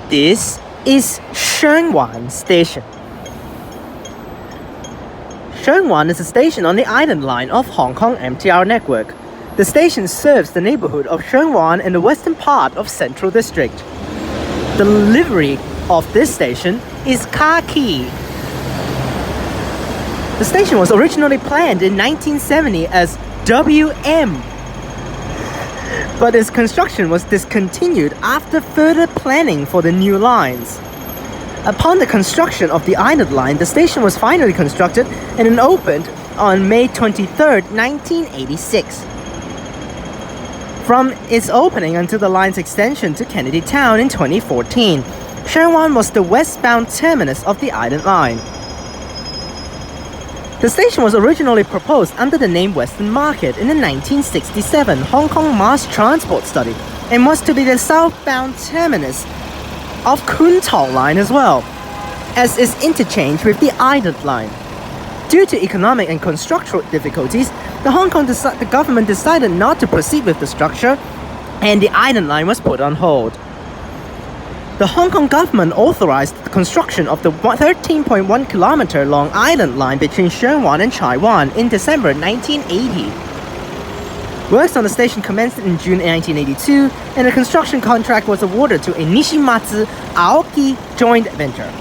This is Sheung Wan Station. Sheung Wan is a station on the Island Line of Hong Kong MTR network. The station serves the neighborhood of Sheung Wan in the western part of Central District. The livery of this station is khaki. The station was originally planned in 1970 as WM, but its construction was discontinued after further planning for the new lines. Upon the construction of the Island Line, the station was finally constructed and then opened on May 23, 1986. From its opening until the line's extension to Kennedy Town in 2014, Sheung Wan was the westbound terminus of the Island Line. The station was originally proposed under the name Western Market in the 1967 Hong Kong Mass Transport Study and was to be the southbound terminus of Kwun Tong Line as well as its interchange with the Island Line. Due to economic and constructural difficulties, the government decided not to proceed with the structure, and the Island Line was put on hold. The Hong Kong government authorized the construction of the 13.1 kilometer long Island Line between Sheung Wan and Chai Wan in December 1980. Works on the station commenced in June 1982, and the construction contract was awarded to a Nishimatsu Aoki joint venture.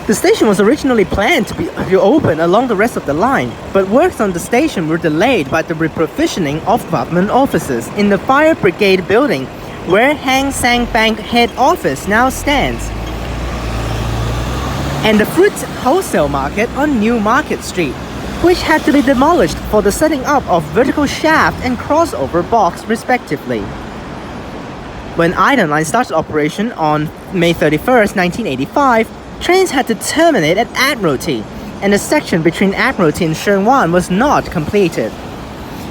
The station was originally planned to open along the rest of the line, but works on the station were delayed by the reprovisioning of government offices in the Fire Brigade building, where Hang Seng Bank head office now stands, and the fruit wholesale market on New Market Street, which had to be demolished for the setting up of vertical shaft and crossover box respectively. When Island Line started operation on May 31st, 1985, trains had to terminate at Admiralty, and the section between Admiralty and Sheung Wan was not completed.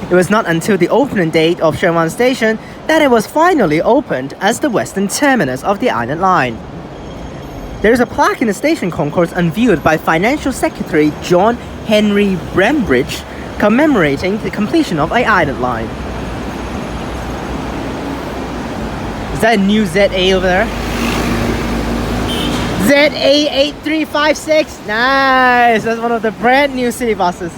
It was not until the opening date of Sheung Wan Station that it was finally opened as the western terminus of the Island Line. There is a plaque in the station concourse unveiled by Financial Secretary John Henry Brembridge commemorating the completion of the Island Line. Is that a new ZA over there? ZA8356, nice! That's one of the brand new city buses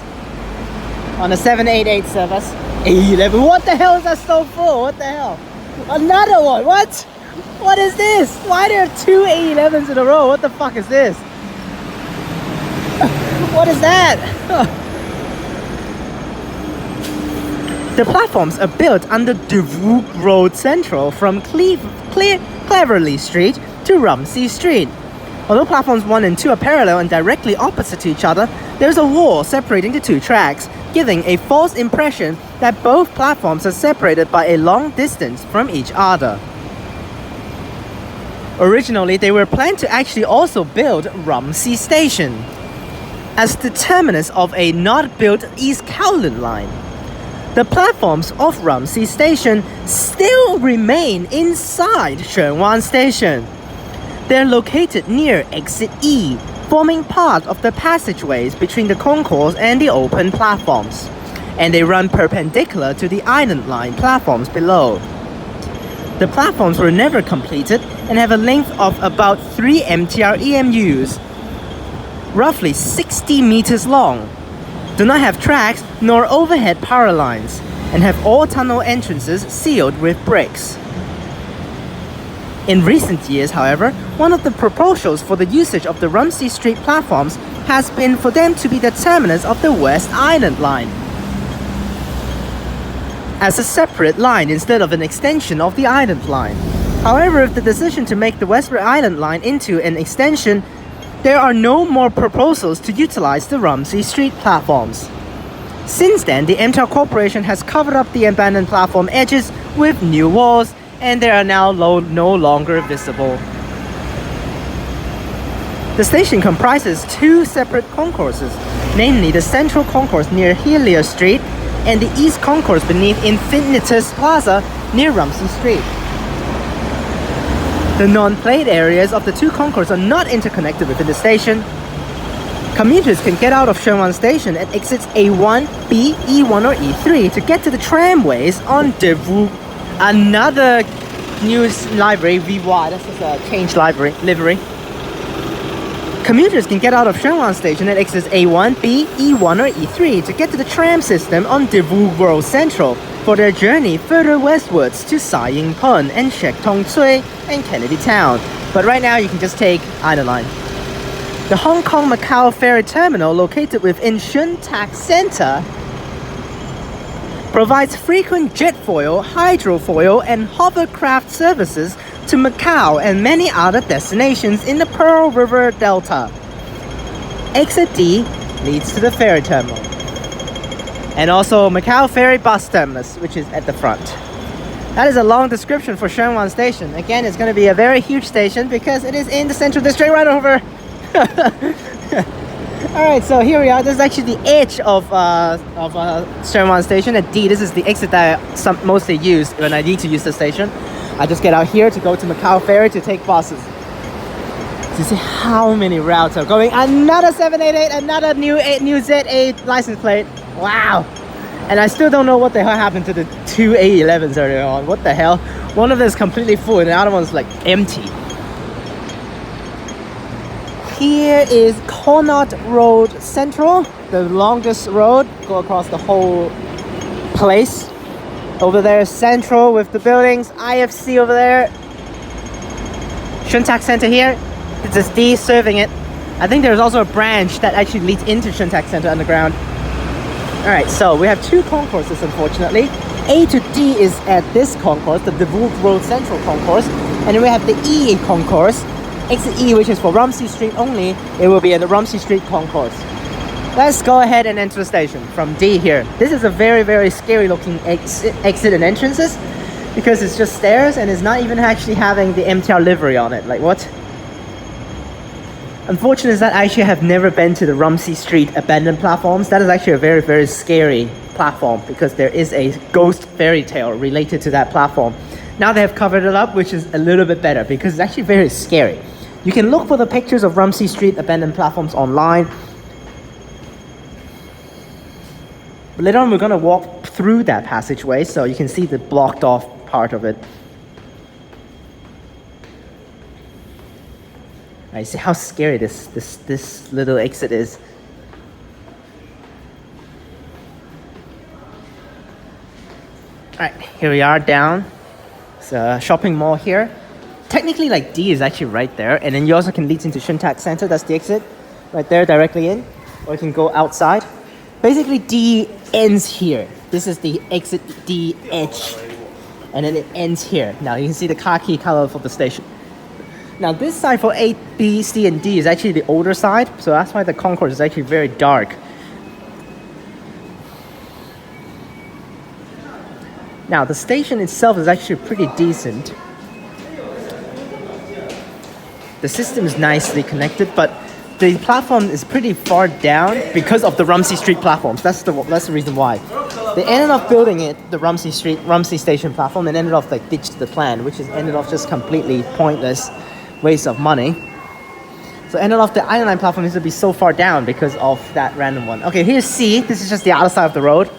on the 788 service. A11, what the hell is that so full? What the hell? Another one, what? What is this? Why are there two A11s in a row? What the fuck is this? What is that? The platforms are built under Devuk Road Central from Cleverly Street to Rumsey Street. Although platforms 1 and 2 are parallel and directly opposite to each other, there is a wall separating the two tracks, giving a false impression that both platforms are separated by a long distance from each other. Originally, they were planned to actually also build Rumsey Station as the terminus of a not-built East Kowloon line. The platforms of Rumsey Station still remain inside Sheung Wan Station. They're located near Exit E, forming part of the passageways between the concourse and the open platforms, and they run perpendicular to the Island Line platforms below. The platforms were never completed and have a length of about 3 MTR EMUs, roughly 60 meters long, do not have tracks nor overhead power lines, and have all tunnel entrances sealed with bricks. In recent years, however, one of the proposals for the usage of the Rumsey Street platforms has been for them to be the terminus of the West Island Line, as a separate line instead of an extension of the Island Line. However, if the decision to make the Westward Island Line into an extension, there are no more proposals to utilize the Rumsey Street platforms. Since then, the MTR Corporation has covered up the abandoned platform edges with new walls, and they are now no longer visible. The station comprises two separate concourses, namely the Central Concourse near Helios Street and the East Concourse beneath Infinitus Plaza near Rumsey Street. The non-plate areas of the two concourses are not interconnected within the station. Commuters can get out of Sheung Wan Station at exits A1, B, E1 or E3 to get to the tramways on Devuk. Another news livery, VY, that's just a change livery. Commuters can get out of Sheung Wan Station at exits A1, B, E1 or E3 to get to the tram system on Daewoo World Central for their journey further westwards to Sai Ying Pun and Shek Tong Tsui and Kennedy Town. But right now you can just take either line. The Hong Kong Macau Ferry Terminal, located within Shun Tak Center, provides frequent jet foil, hydrofoil and hovercraft services to Macau and many other destinations in the Pearl River Delta. Exit D leads to the ferry terminal. And also Macau Ferry Bus Terminus, which is at the front. That is a long description for Sheung Wan Station. Again, it's going to be a very huge station because it is in the Central District right over. Alright, so here we are. This is actually the edge of Sheung Wan Station at D. This is the exit that I mostly use when I need to use the station. I just get out here to go to Macau Ferry to take buses. So you see how many routes are going. Another 788, another new Z8 license plate. Wow. And I still don't know what the hell happened to the two A11s earlier on. What the hell? One of them is completely full and the other one's like empty. Here is Connaught Road Central, the longest road. Go across the whole place. Over there is Central with the buildings, IFC over there. Shun Tak Center here. It's just D serving it. I think there's also a branch that actually leads into Shun Tak Center underground. Alright, so we have two concourses unfortunately. A to D is at this concourse, the Daewoo Road Central concourse. And then we have the E concourse. Exit E, which is for Rumsey Street only. It will be at the Rumsey Street concourse. Let's go ahead and enter the station from D here. This is a very, very scary looking exit and entrances because it's just stairs and it's not even actually having the MTR livery on it. Like what? Unfortunate is that I actually have never been to the Rumsey Street abandoned platforms. That is actually a very, very scary platform because there is a ghost fairy tale related to that platform. Now they have covered it up, which is a little bit better because it's actually very scary. You can look for the pictures of Rumsey Street abandoned platforms online. But later on, we're going to walk through that passageway so you can see the blocked off part of it. I see how scary this little exit is. Alright, here we are down. It's a shopping mall here. Technically, like D is actually right there, and then you also can lead into Shun Tak Center. That's the exit, right there, directly in, or you can go outside. Basically, D ends here. This is the exit D edge, and then it ends here. Now you can see the khaki color for the station. Now this side for A, B, C, and D is actually the older side, so that's why the concourse is actually very dark. Now the station itself is actually pretty decent. The system is nicely connected, but the platform is pretty far down because of the Rumsey Street platforms. That's the reason why. They ended up building it, the Rumsey Station platform, and ended up like ditched the plan, which is ended up just completely pointless, waste of money. So ended up the Island Line platform needs to be so far down because of that random one. Okay, here's C. This is just the other side of the road.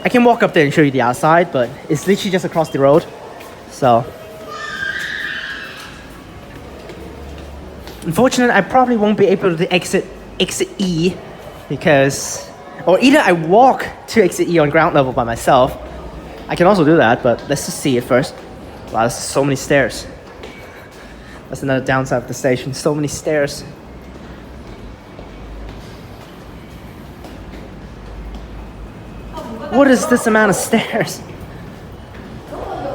I can walk up there and show you the other side, but it's literally just across the road. So unfortunately, I probably won't be able to exit E because, or either I walk to exit E on ground level by myself. I can also do that, but let's just see it first. Wow, there's so many stairs. That's another downside of the station, so many stairs. What is this amount of stairs?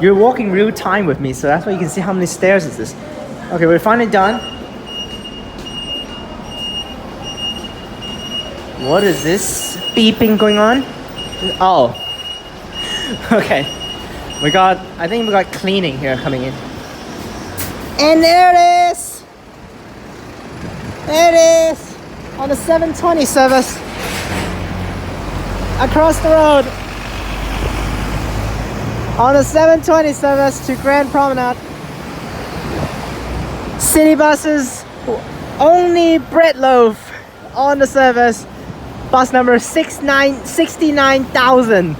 You're walking real time with me, so that's why you can see how many stairs is this. Okay, we're finally done. What is this beeping going on? Oh. Okay. I think we got cleaning here coming in. And there it is! There it is! On the 720 service. Across the road. On the 720 service to Grand Promenade. City buses, only bread loaf on the service. Bus number 69,000.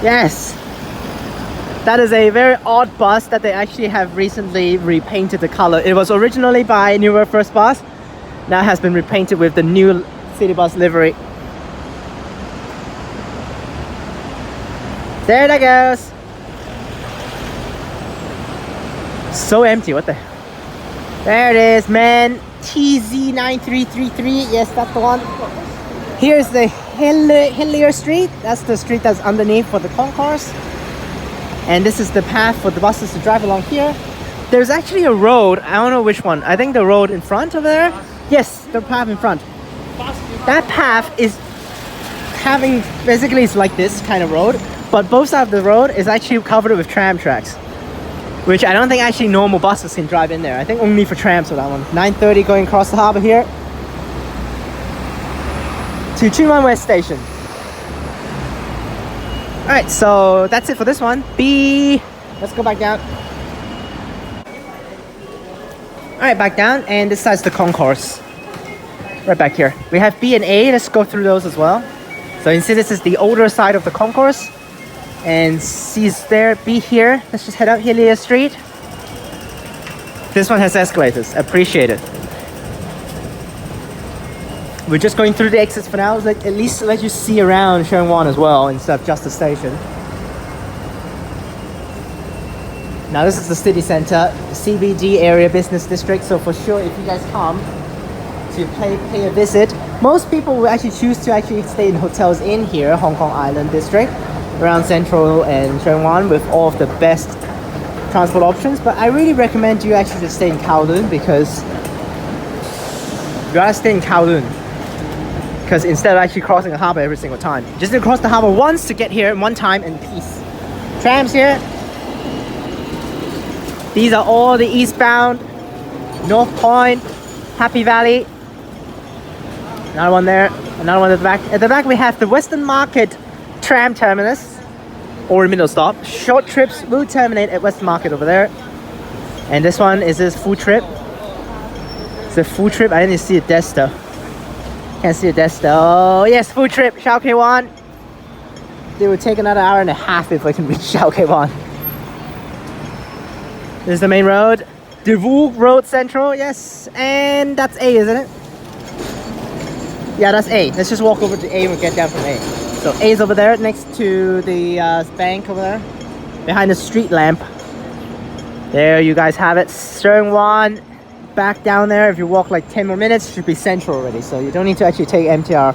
Yes. That is a very odd bus that they actually have recently repainted the color. It was originally by New World First Bus. Now it has been repainted with the new city bus livery. There that goes. So empty, what the? There it is, man. TZ9333, yes, that's the one. Here's the Hillier Street. That's the street that's underneath for the concourse. And this is the path for the buses to drive along here. There's actually a road, I don't know which one. I think the road in front over there. Yes, the path in front. That path is having, basically it's like this kind of road, but both sides of the road is actually covered with tram tracks, which I don't think actually normal buses can drive in there. I think only for trams for that one. 9:30 going across the harbour here to Sheung Wan Station. Alright, so that's it for this one. B. Let's go back down. Alright, back down, and this side's the concourse. Right back here. We have B and A. Let's go through those as well. So you can see this is the older side of the concourse. And C is there, B here. Let's just head out Hillier Street. This one has escalators. Appreciate it. We're just going through the exits for now. Like, at least let you see around Sheung Wan as well instead of just the station. Now this is the city center, CBD area business district. So for sure, if you guys come to pay a visit, most people will actually choose to actually stay in hotels in here, Hong Kong Island district, around Central and Sheung Wan with all of the best transport options. But I really recommend you actually just stay in Kowloon, because you gotta stay in Kowloon. Because instead of actually crossing the harbour every single time, just need to cross the harbour once to get here one time and peace. Trams here. These are all the eastbound, North Point, Happy Valley. Another one there, another one at the back. At the back we have the Western Market tram terminus, or middle stop. Short trips will terminate at Western Market over there. And this one is this full trip. It's a full trip. I didn't see a desk though. Can't see a desk though. Oh yes, full trip, Shao Kei Wan. It would take another hour and a half if I can reach Shao Kei Wan. This is the main road. Devu Road Central, yes. And that's A, isn't it? Yeah, that's A. Let's just walk over to A and get down from A. So A is over there next to the bank over there, behind the street lamp. There you guys have it. Sheung Wan, back down there. If you walk like 10 more minutes, it should be Central already. So you don't need to actually take MTR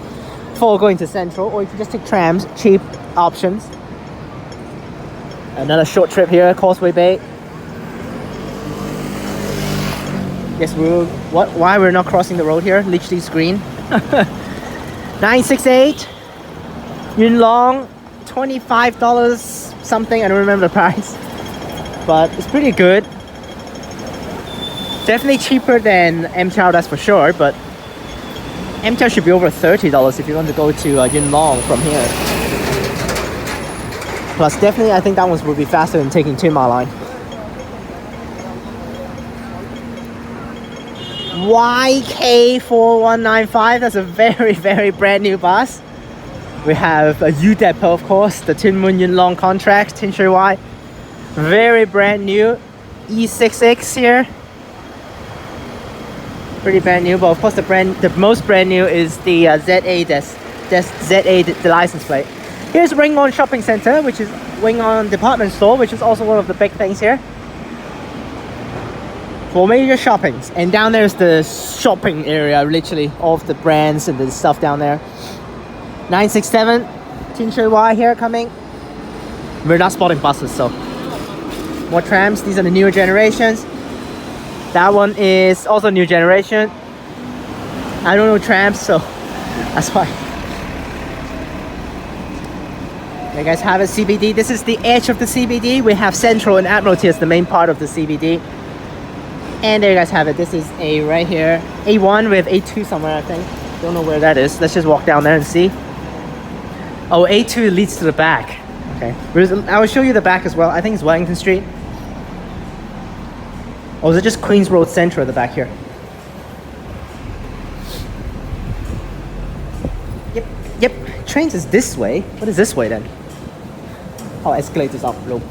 for going to Central, or if you just take trams, cheap options. Another short trip here, Causeway Bay. Yes, why we're not crossing the road here? Literally green. 968 Yuen Long, $25 something. I don't remember the price, but it's pretty good. Definitely cheaper than MTR, that's for sure. But MTR should be over $30 if you want to go to Yuen Long from here. Plus, definitely, I think that one will be faster than taking 2 Mile Line. YK4195, that's a very, very brand new bus. We have a U Depot, of course, the Tin Mun Yuen Long contract, Tin Shui Y. Very brand new. E6X here. Pretty brand new, but of course the most brand new is the ZA the license plate. Here's Wing On Shopping Center, which is Wing On Department Store, which is also one of the big things here for major shoppings. And down there's the shopping area, literally all of the brands and the stuff down there. 967 Tin Shui Y here coming. We're not spotting buses, so more trams. These are the newer generations. That one is also new generation. I don't know trams, so that's why. You guys have a CBD. This is the edge of the CBD. We have Central and Admiralty as the main part of the CBD. And there you guys have it. This is A right here. A1 with A2 somewhere, I think. Don't know where that is. Let's just walk down there and see. Oh, A2 leads to the back. Okay. I will show you the back as well. I think it's Wellington Street. Or is it just Queens Road Central at the back here? Yep. Trains is this way. What is this way then? Oh, escalators up low.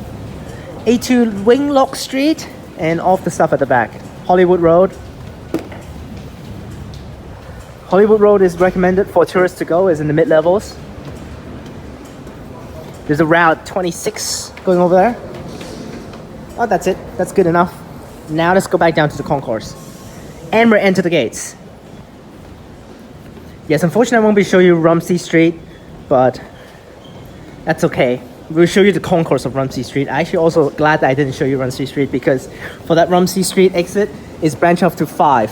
A2 Winglock Street, and all the stuff at the back. Hollywood Road. Hollywood Road is recommended for tourists to go, is in the mid-levels. There's a route 26 going over there. Oh, that's it. That's good enough. Now let's go back down to the concourse. And we're into the gates. Yes, unfortunately I won't be showing you Rumsey Street, but that's okay. We'll show you the concourse of Rumsey Street. I'm actually also glad that I didn't show you Rumsey Street, because for that Rumsey Street exit is branch off to 5.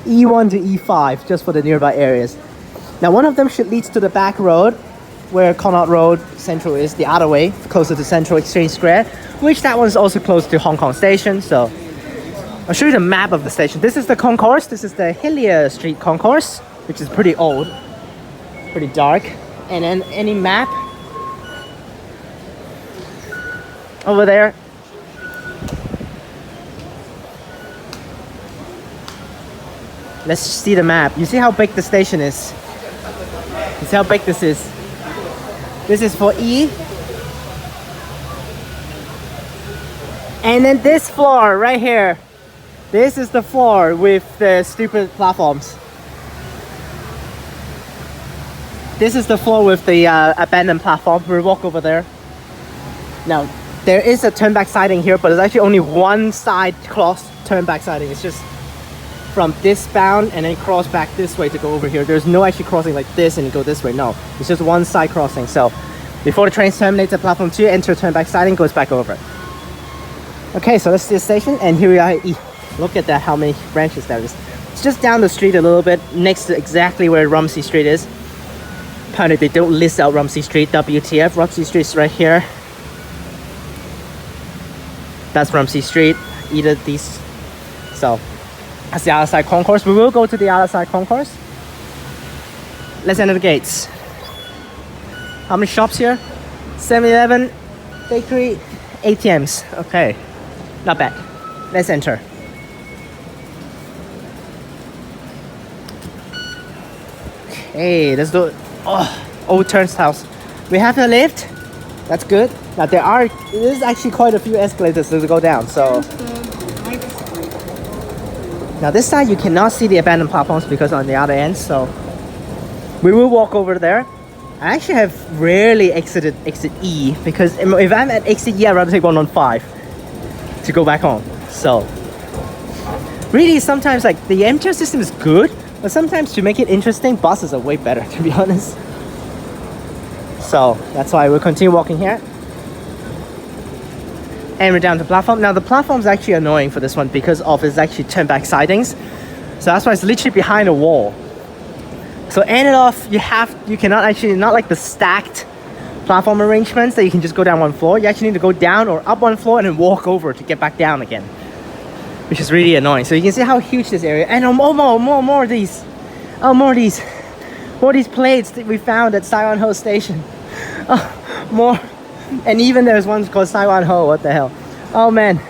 E1 to E5, just for the nearby areas. Now one of them should lead to the back road, where Connaught Road Central is, the other way, closer to Central Exchange Square, which that one is also close to Hong Kong Station. So I'll show you the map of the station. This is the concourse. This is the Hillier Street concourse, which is pretty old, pretty dark. And then any map over there. Let's see the map. You see how big the station is? You see how big this is? This is for E. And then this floor right here. This is the floor with the stupid platforms. This is the floor with the abandoned platform. We'll walk over there. Now, there is a turn back siding here, but there's actually only one side cross turn back siding. It's just from this bound and then cross back this way to go over here. There's no actually crossing like this and go this way. No, it's just one side crossing. So before the train terminates at platform 2, enter turn back siding, goes back over. Okay, so that's the station, and here we are at E. Look at that, how many branches there is. It's just down the street a little bit, next to exactly where Rumsey Street is. Apparently they don't list out Rumsey Street, WTF. Rumsey Street is right here. That's Rumsey Street, either these. So that's the other side concourse. We will go to the other side concourse. Let's enter the gates. How many shops here? 7-Eleven, bakery, ATMs. Okay, not bad. Let's enter. Okay, let's do it. Oh, old turnstiles. We have a lift. That's good. Now there's actually quite a few escalators to go down. So now this side you cannot see the abandoned platforms because on the other end. So we will walk over there. I actually have rarely exited exit E, because if I'm at exit E, I'd rather take 115 to go back home. So really, sometimes like the MTR system is good, but sometimes to make it interesting, buses are way better, to be honest. So that's why we'll continue walking here. And we're down to platform. Now the platform is actually annoying for this one because of its actually turn back sidings. So that's why it's literally behind a wall. So end it off, you cannot actually, not like the stacked platform arrangements that you can just go down one floor. You actually need to go down or up one floor and then walk over to get back down again, which is really annoying. So you can see how huge this area, and more of these. Oh, more of these plates that we found at Sai Wan Ho Station. Oh, more. And even there's one called Sai Wan Ho. What the hell? Oh man,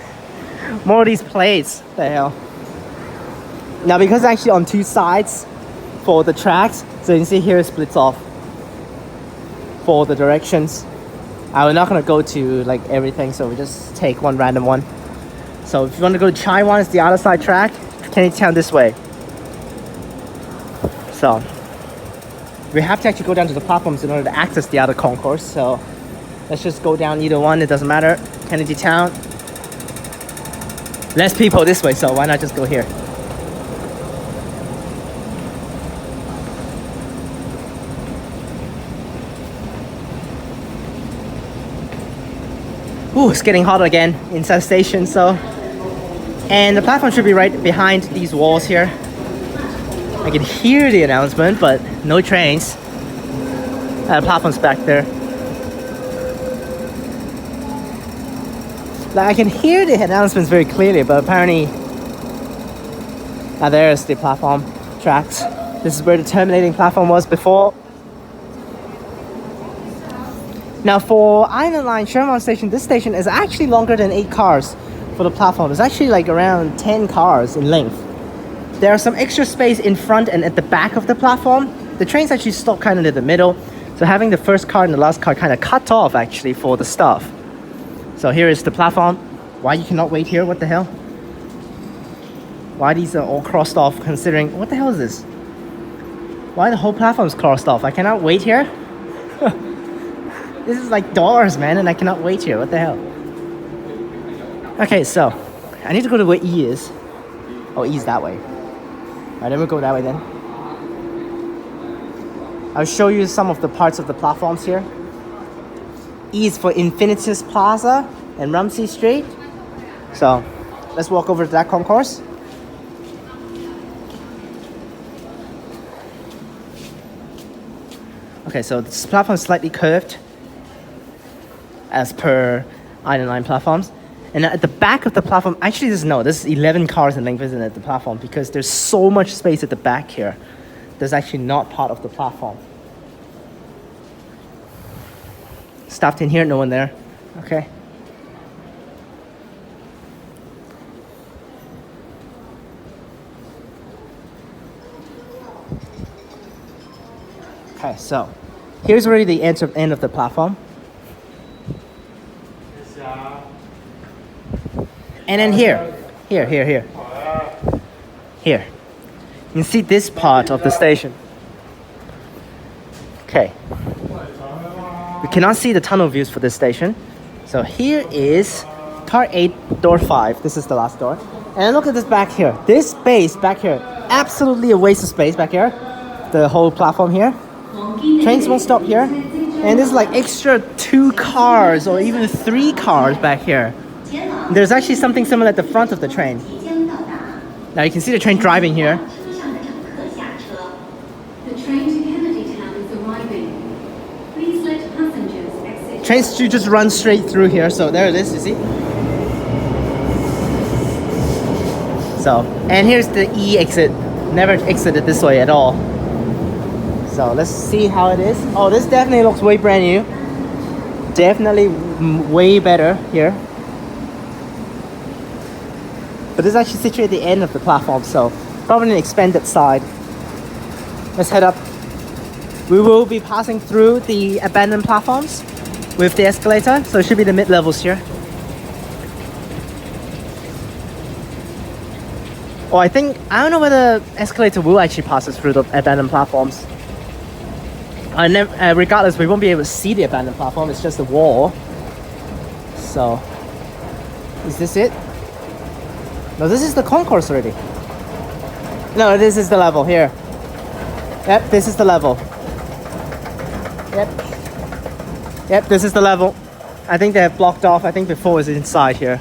more of these plates. What the hell? Now because it's actually on two sides for the tracks, so you can see here it splits off for the directions. I'm not gonna go to like everything, so we just take one random one. So if you want to go to Chai Wan, it's the other side track. Chinatown this way. So we have to actually go down to the platforms in order to access the other concourse. So let's just go down either one, it doesn't matter. Kennedy Town. Less people this way, so why not just go here? Ooh, it's getting hot again inside the station, so. And the platform should be right behind these walls here. I can hear the announcement, but no trains. The platform's back there. Like, I can hear the announcements very clearly, but apparently there's the platform tracks. This is where the terminating platform was before. Now for Island Line Sheung Wan Station, this station is actually longer than 8 cars for the platform. It's actually like around 10 cars in length. There are some extra space in front and at the back of the platform. The trains actually stop kind of in the middle, so having the first car and the last car kind of cut off actually for the stuff. So here is the platform. Why you cannot wait here? What the hell? Why these are all crossed off considering... What the hell is this? Why the whole platform is crossed off? I cannot wait here? This is like doors, man, and I cannot wait here. What the hell? Okay, so I need to go to where E is. Oh, E is that way. Alright, then we'll go that way then. I'll show you some of the parts of the platforms here. E is for Infinitus Plaza and Rumsey Street. So let's walk over to that concourse. Okay, so this platform is slightly curved as per Island Line platforms. And at the back of the platform, actually there's 11 cars in length, isn't it, the platform, because there's so much space at the back here. There's actually not part of the platform. Stopped in here, no one there. Okay. Okay, so here's already the end of the platform. And then here. Here. You can see this part of the station. Okay. We cannot see the tunnel views for this station. So here is car 8, door 5. This is the last door. And look at this back here. This space back here, absolutely a waste of space back here. The whole platform here. Trains won't stop here. And there's like extra 2 cars or even 3 cars back here. There's actually something similar at the front of the train. Now you can see the train driving here. Trains should just run straight through here. So there it is, you see? So, and here's the E exit. Never exited this way at all. So let's see how it is. Oh, this definitely looks way brand new. Definitely way better here. But this is actually situated at the end of the platform, so probably an expanded side. Let's head up. We will be passing through the abandoned platforms with the escalator, so it should be the mid-levels here. Oh, I don't know whether escalator will actually pass us through the abandoned platforms. Regardless, we won't be able to see the abandoned platform, it's just a wall. So, is this it? No, this is the concourse already. No, this is the level here. Yep, this is the level. Yep, this is the level. I think they have blocked off. I think before it was inside here.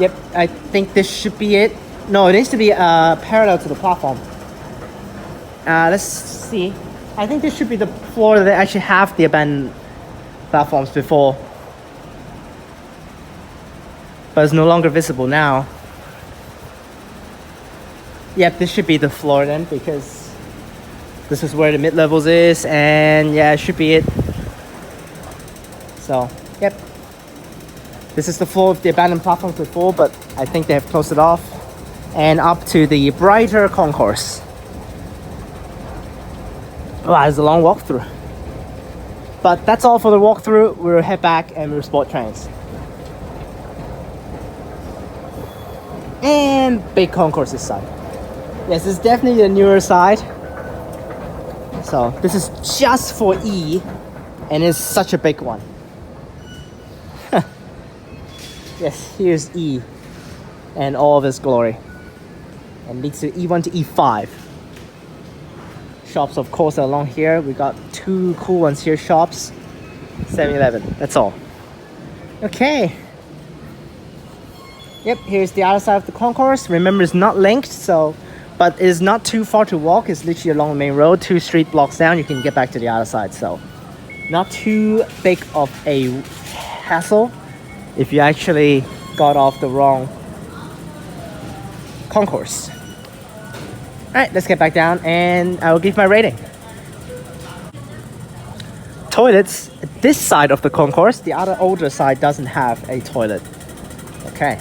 Yep, I think this should be it. No, it needs to be parallel to the platform. Let's see. I think this should be the floor that they actually have the abandoned platforms before. But it's no longer visible now. Yep, this should be the floor then, because this is where the mid-levels is, and yeah, it should be it. So, yep. This is the floor of the abandoned platforms before, but I think they have closed it off. And up to the brighter concourse. Wow, it's a long walkthrough. But that's all for the walkthrough. We'll head back and we'll spot trains. And big concourse this side. Yes, it's definitely the newer side. So this is just for E, and it's such a big one. Yes, here's E and all of its glory. And leads to E1 to E5. Shops, of course, are along here. We got 2 cool ones here. Shops, 7-Eleven. That's all. Okay. Yep, here's the other side of the concourse. Remember, it's not linked, so, but it's not too far to walk. It's literally along the main road, 2 street blocks down. You can get back to the other side, so not too big of a hassle if you actually got off the wrong concourse. All right, let's get back down and I will give my rating. Toilets, this side of the concourse, the other older side doesn't have a toilet. Okay.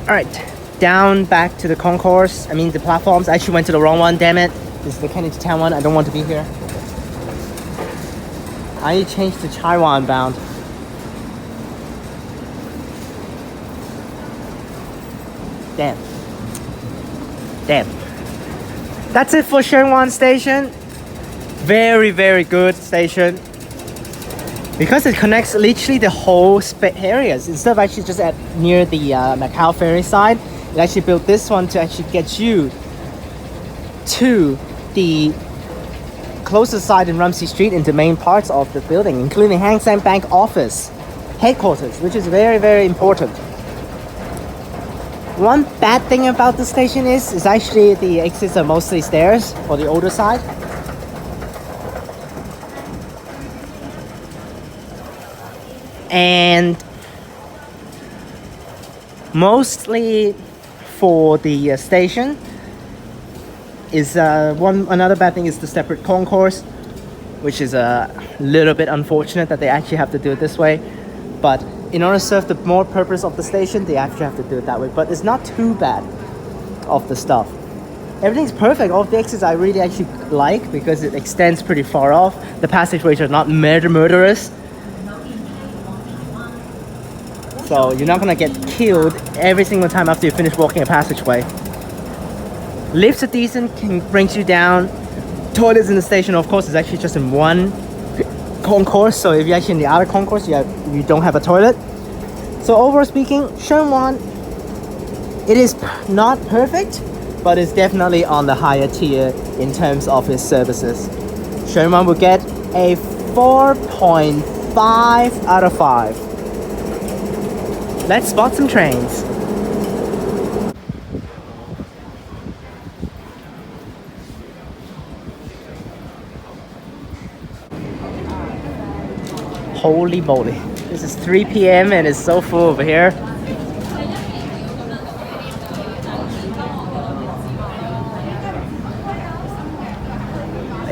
All right, down back to the concourse. I mean the platforms. I actually went to the wrong one, damn it. This is the Kennedy Town one. I don't want to be here. I need to change to Taiwan bound. Damn. That's it for Sheung Wan Station. Very, very good station. Because it connects literally the whole areas. Instead of actually just at near the Macau ferry side, it actually built this one to actually get you to the closest side in Rumsey Street into main parts of the building, including Hang Seng Bank office headquarters, which is very, very important. One bad thing about the station is actually the exits are mostly stairs for the older side. And mostly for the station is another bad thing is the separate concourse, which is a little bit unfortunate that they actually have to do it this way. But in order to serve the more purpose of the station, they actually have to do it that way. But it's not too bad of the stuff. Everything's perfect. All of the exits I really actually like because it extends pretty far off. The passageways are not murderous. So you're not gonna get killed every single time after you finish walking a passageway. Lifts are decent, brings you down. Toilets in the station, of course, is actually just in one concourse. So if you're actually in the other concourse, you don't have a toilet. So overall speaking, Sheung Wan, it is not perfect, but it's definitely on the higher tier in terms of its services. Sheung Wan will get a 4.5 out of 5. Let's spot some trains. Holy moly. This is 3 p.m. and it's so full over here.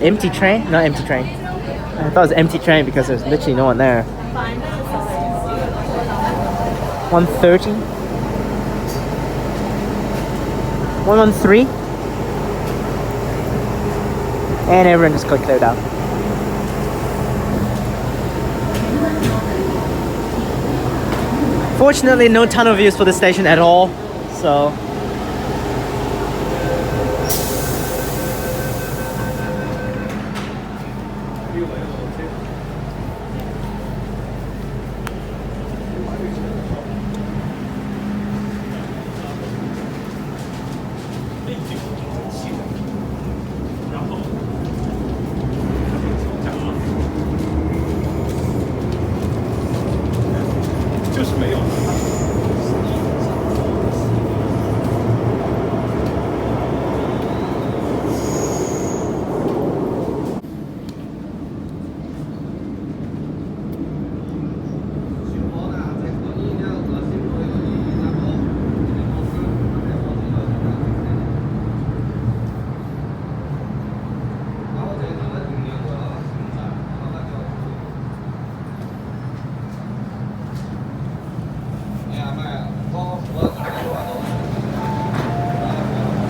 Empty train? Not empty train. I thought it was empty train because there's literally no one there. 130. 113. And everyone just got cleared out. Fortunately, no tunnel views for the station at all, so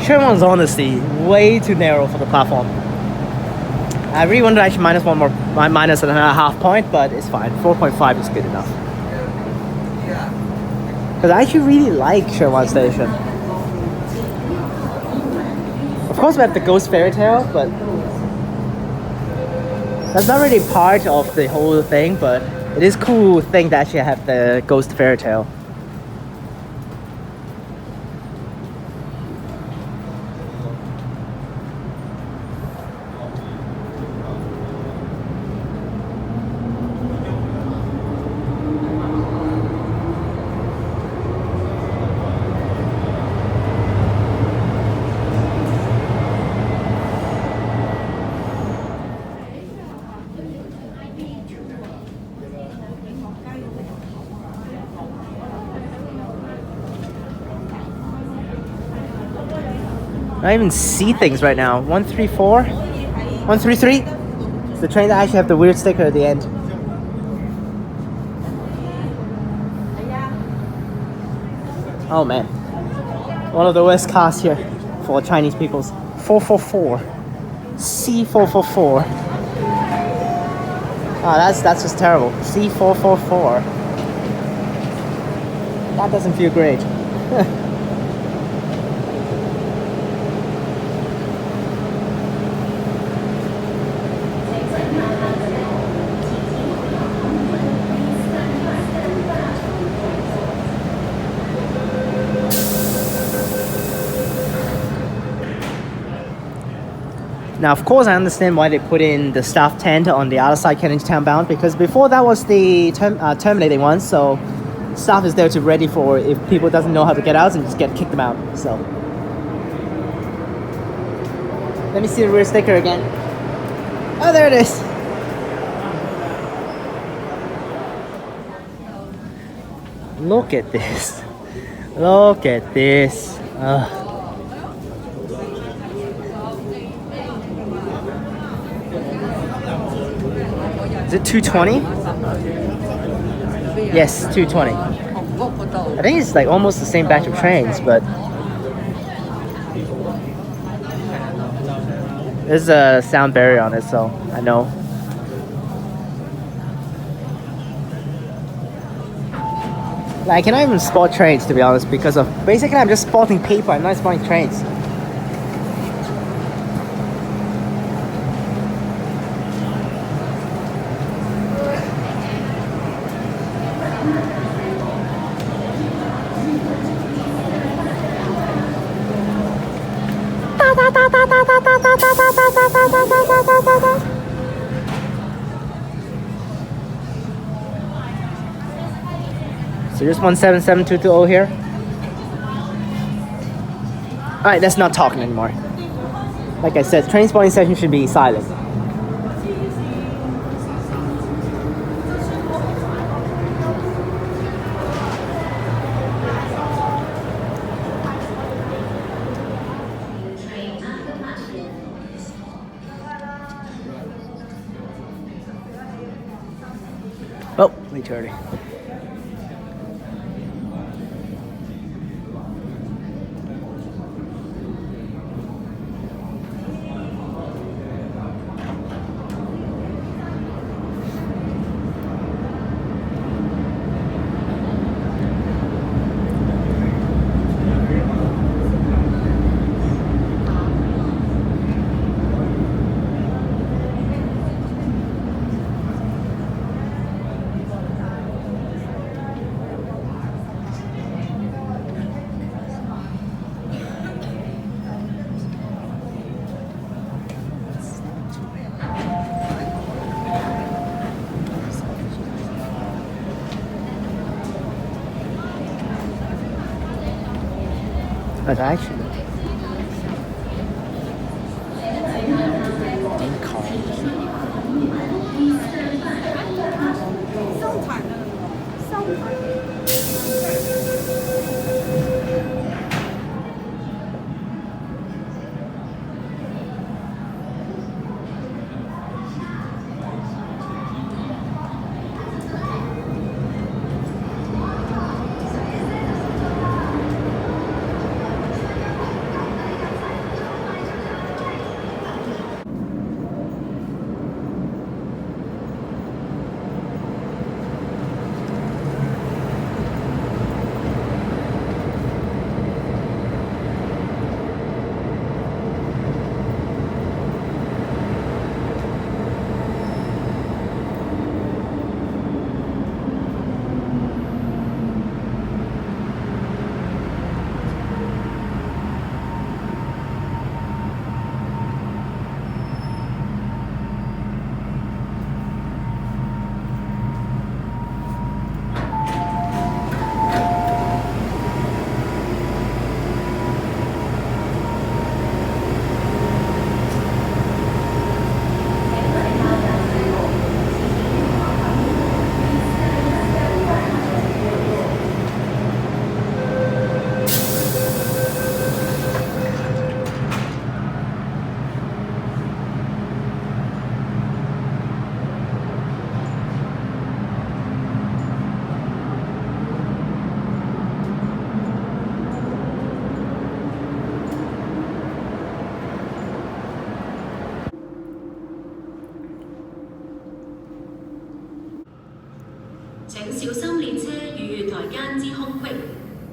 Sheung Wan's honestly way too narrow for the platform. I really wanted to actually minus one more, minus another half point, but it's fine. 4.5 is good enough. Because I actually really like Sheung Wan Station. Of course we have the Ghost Fairy Tale, but that's not really part of the whole thing, but it is cool thing to actually have the Ghost Fairy Tale. I even see things right now. 134? 133? It's the train that actually have the weird sticker at the end. Oh man. One of the worst cars here for Chinese peoples. 444. C444. Oh, that's just terrible. C444. That doesn't feel great. Now, of course, I understand why they put in the staff tent on the other side, Kennedy Town bound, because before that was the terminating one, so staff is there to ready for if people doesn't know how to get out and just kick them out. So let me see the rear sticker again. Oh, there it is. Look at this. Look at this. Is it 220? Yes, 220. I think it's like almost the same batch of trains, but there's a sound barrier on it, so I know. Like, I cannot even spot trains, to be honest, because of basically I'm just spotting paper, I'm not spotting trains. So just 177220 here. Alright, let's not talk anymore. Like I said, train spotting session should be silent. Oh, way too early. But actually, 請小心列車與月台間之空隙，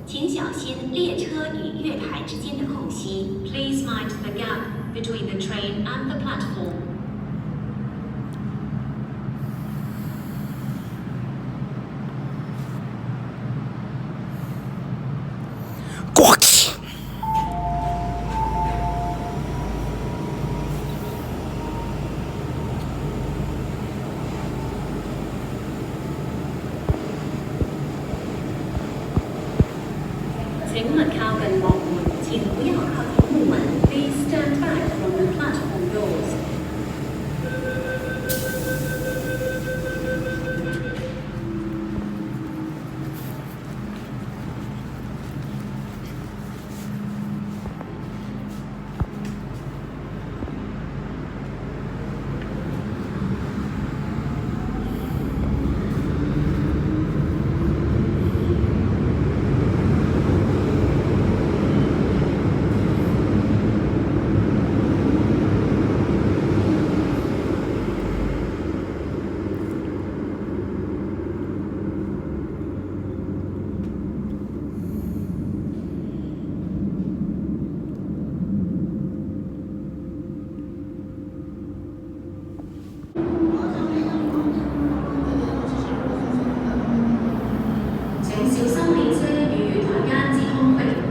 請小心列車與月台之間的空隙。Please mind the gap between the train and the platform. Quack! Please stand back from the platform doors.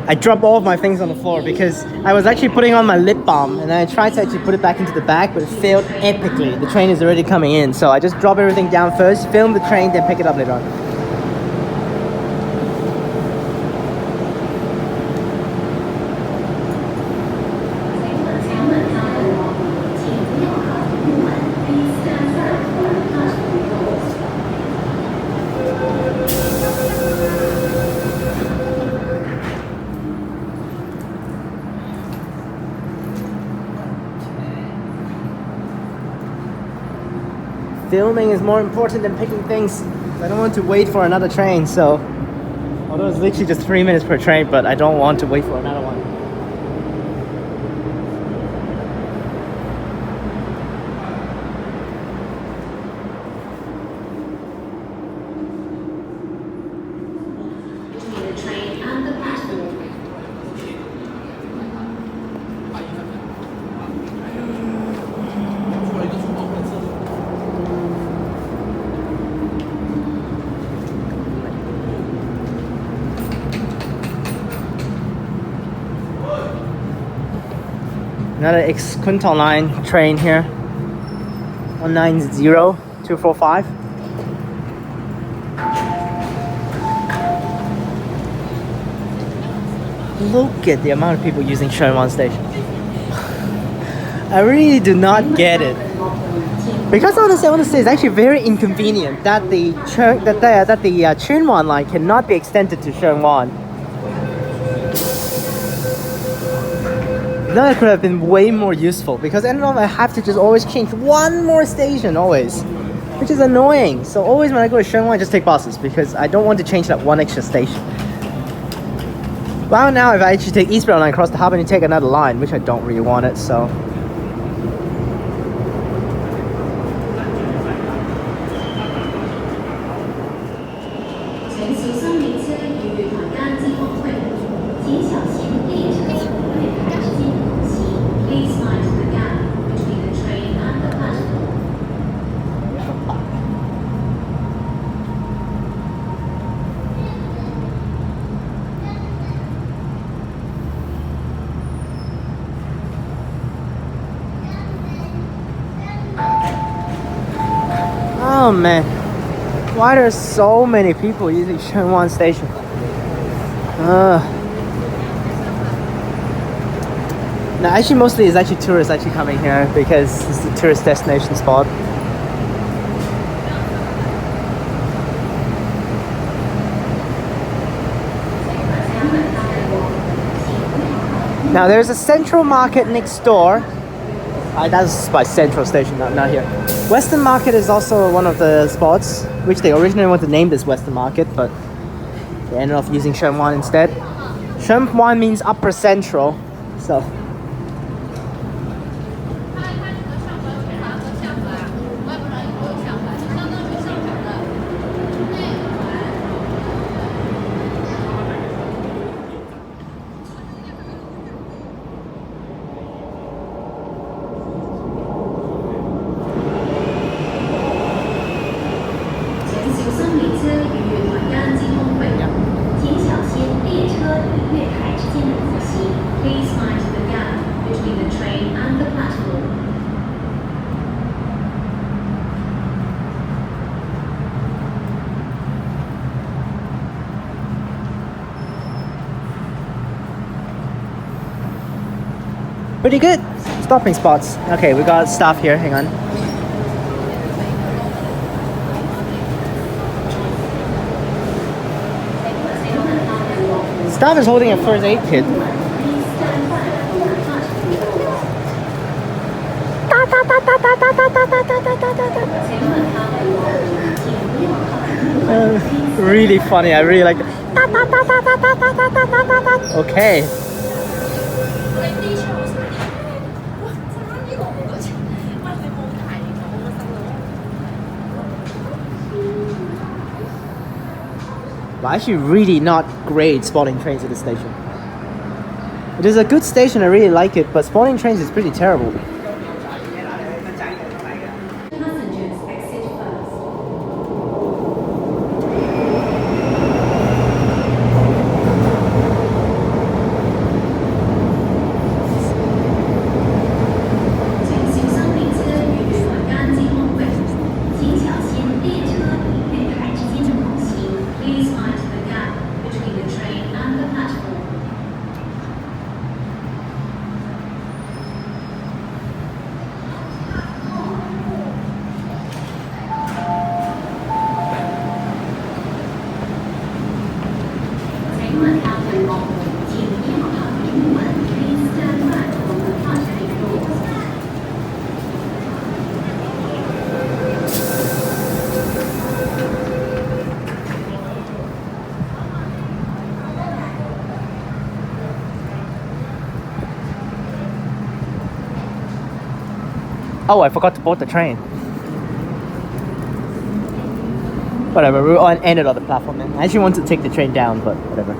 I dropped all of my things on the floor because I was actually putting on my lip balm and then I tried to actually put it back into the bag, but it failed epically. The train is already coming in, so I just drop everything down first, film the train, then pick it up later on. Filming is more important than picking things. I don't want to wait for another train, so although it's literally just 3 minutes per train, but I don't want to wait for another one. Between the train and the platform. Another ex-Kunton line train here. 190245. Look at the amount of people using Sheung Wan Station. I really do not get it. Because honestly, I want to say it's actually very inconvenient that the Sheung Wan line cannot be extended to Sheung Wan. That could have been way more useful because I don't know, I have to just always change one more station always, which is annoying. So always when I go to Sheung Wan, I just take buses because I don't want to change that one extra station. Well, now if I actually take eastbound line across the harbor and take another line, which I don't really want it, so. Oh man, why are there so many people using Sheung Wan Station? No, actually mostly it's actually tourists actually coming here because it's the tourist destination spot. Now there's a central market next door. That's by Central Station, not here. Western Market is also one of the spots, which they originally wanted to name this Western Market, but they ended up using Sheung Wan instead. Sheung Wan means upper central, so. Pretty good. Stopping spots. Okay, we got staff here. Hang on. Staff is holding a first aid kit. Really funny. I really like it. Okay. But actually really not great spotting trains at the station. It is a good station, I really like it, but spotting trains is pretty terrible. Passengers exit first. Please mind the gap between the train and the platform. Please stand back from the platform doors. Oh, I forgot to board the train. Whatever, we're on end of the platform then. I actually want to take the train down, but whatever.